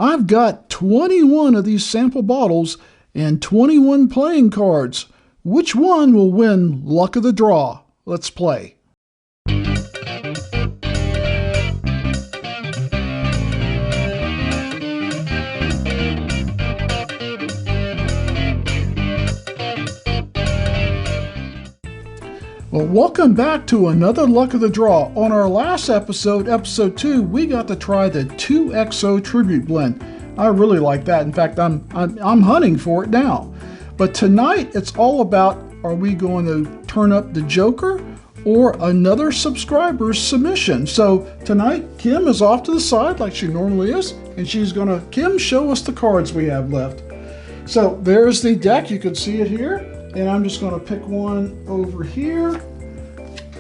I've got 21 of these sample bottles and 21 playing cards. Which one will win Luck of the Draw? Let's play. Well, welcome back to another Luck of the Draw. On our last episode, episode 2, we got to try the 2XO Tribute Blend. I really like that. In fact, I'm hunting for it now. But tonight, it's all about, are we going to turn up the Joker or another subscriber's submission? So tonight, Kim is off to the side like she normally is, and she's going to, Kim, show us the cards we have left. So there's the deck. You can see it here. And I'm just going to pick one over here.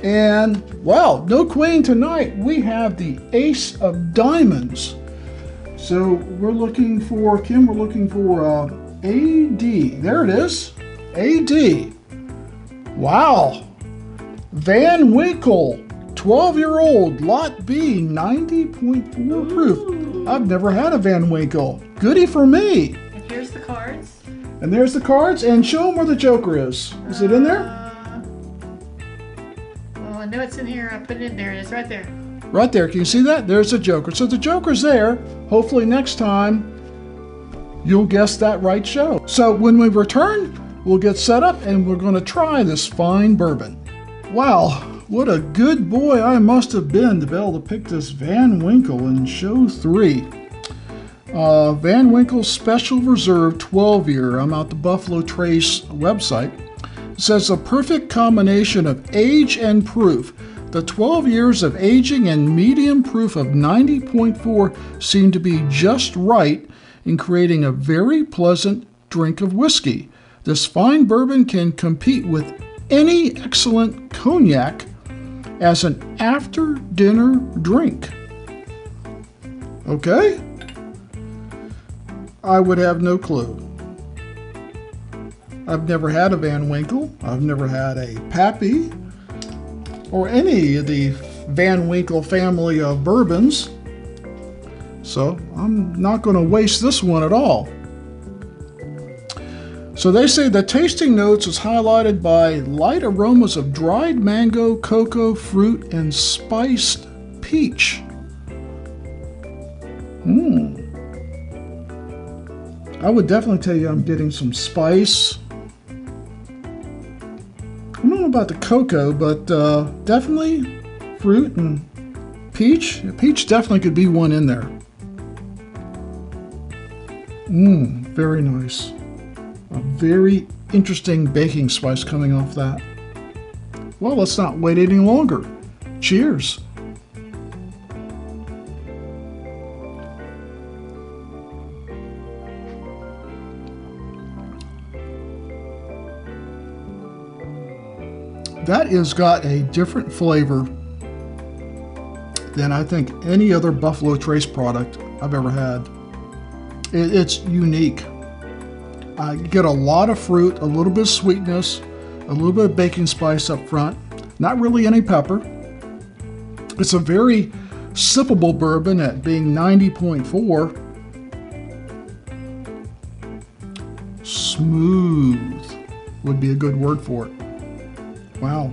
And, wow, no queen tonight. We have the Ace of Diamonds. So we're looking for, Kim, we're looking for AD. There it is. AD. Wow. Van Winkle, 12-year-old, Lot B, 90.4 proof. I've never had a Van Winkle. Goody for me. And here's the cards. And there's the cards, and show them where the Joker is. Is it in there? Oh, I know it's in here. I put it in there. It's right there. Right there. Can you see that? There's the Joker. So the Joker's there. Hopefully next time you'll guess that right show. So when we return, we'll get set up, and we're going to try this fine bourbon. Wow, what a good boy I must have been to be able to pick this Van Winkle in show 3. Van Winkle Special Reserve 12-year. I'm at the Buffalo Trace website. It says a perfect combination of age and proof. The 12 years of aging and medium proof of 90.4 seem to be just right in creating a very pleasant drink of whiskey. This fine bourbon can compete with any excellent cognac as an after-dinner drink. Okay? I would have no clue. I've never had a Van Winkle. I've never had a Pappy or any of the Van Winkle family of bourbons. So I'm not going to waste this one at all. So they say the tasting notes is highlighted by light aromas of dried mango, cocoa, fruit, and spiced peach. I would definitely tell you I'm getting some spice. I don't know about the cocoa, but definitely fruit and peach. Peach definitely could be one in there. Very nice. A very interesting baking spice coming off that. Well, let's not wait any longer. Cheers. That has got a different flavor than I think any other Buffalo Trace product I've ever had. It's unique. I get a lot of fruit, a little bit of sweetness, a little bit of baking spice up front, not really any pepper. It's a very sippable bourbon at being 90.4. Smooth would be a good word for it. Wow.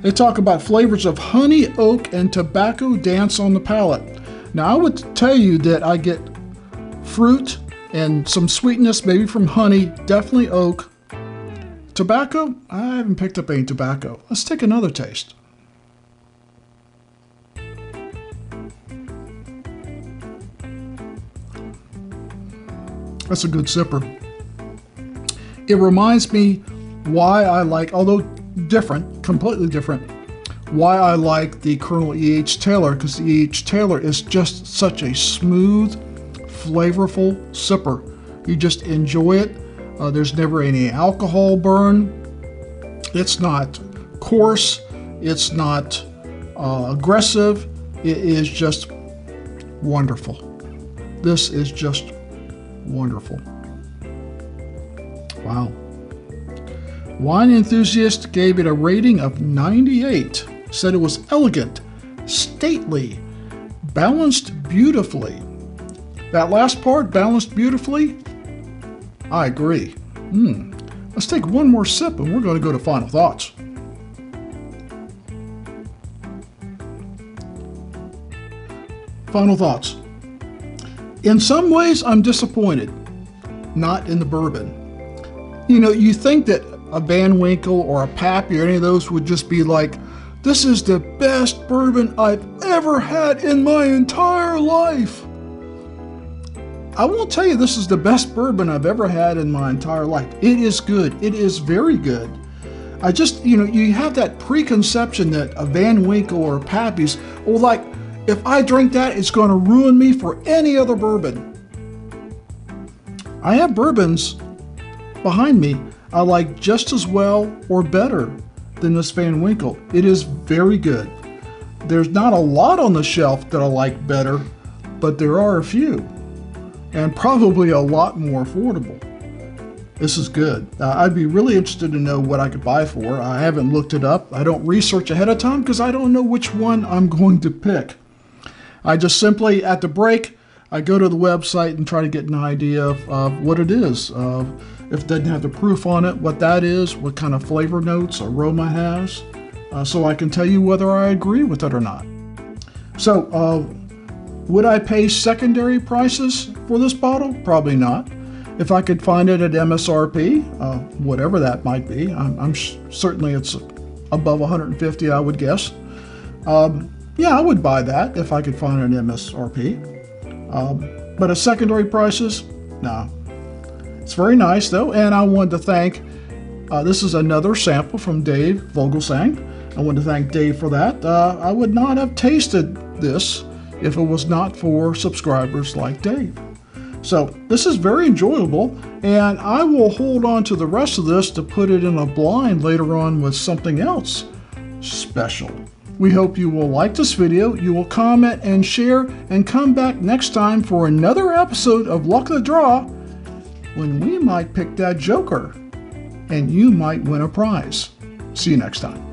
They talk about flavors of honey, oak, and tobacco dance on the palate. Now, I would tell you that I get fruit and some sweetness, maybe from honey, definitely oak. Tobacco, I haven't picked up any tobacco. Let's take another taste. That's a good sipper. It reminds me why I like, although different, completely different, why I like the Colonel E.H. Taylor, because the E.H. Taylor is just such a smooth, flavorful sipper. You just enjoy it. There's never any alcohol burn. It's not coarse. It's not aggressive. It is just wonderful. This is just wonderful. Wow. Wine Enthusiast gave it a rating of 98. Said it was elegant, stately, balanced beautifully. That last part balanced beautifully. I agree. Let's take one more sip and we're going to go to final thoughts. Final thoughts. In some ways, I'm disappointed. Not in the bourbon. You know, you think that a Van Winkle or a Pappy or any of those would just be like, this is the best bourbon I've ever had in my entire life. I won't tell you this is the best bourbon I've ever had in my entire life. It is good. It is very good. I just, you have that preconception that a Van Winkle or a Pappy's, well, like, if I drink that, it's going to ruin me for any other bourbon. I have bourbons behind me I like just as well or better than this Van Winkle. It is very good. There's not a lot on the shelf that I like better, but there are a few, and probably a lot more affordable. This is good. I'd be really interested to know what I could buy for. I haven't looked it up. I don't research ahead of time because I don't know which one I'm going to pick. I just simply, at the break, I go to the website and try to get an idea of what it is. If it doesn't have the proof on it, what that is, what kind of flavor notes, aroma has, so I can tell you whether I agree with it or not. So, would I pay secondary prices for this bottle? Probably not. If I could find it at MSRP, whatever that might be, I'm certainly it's above 150, I would guess. Yeah, I would buy that if I could find an MSRP. But at secondary prices, no. It's very nice though, and I wanted to thank, this is another sample from Dave Vogelsang. I want to thank Dave for that. I would not have tasted this if it was not for subscribers like Dave. So this is very enjoyable, and I will hold on to the rest of this to put it in a blind later on with something else special. We hope you will like this video, you will comment and share, and come back next time for another episode of Luck of the Draw, when we might pick that joker, and you might win a prize. See you next time.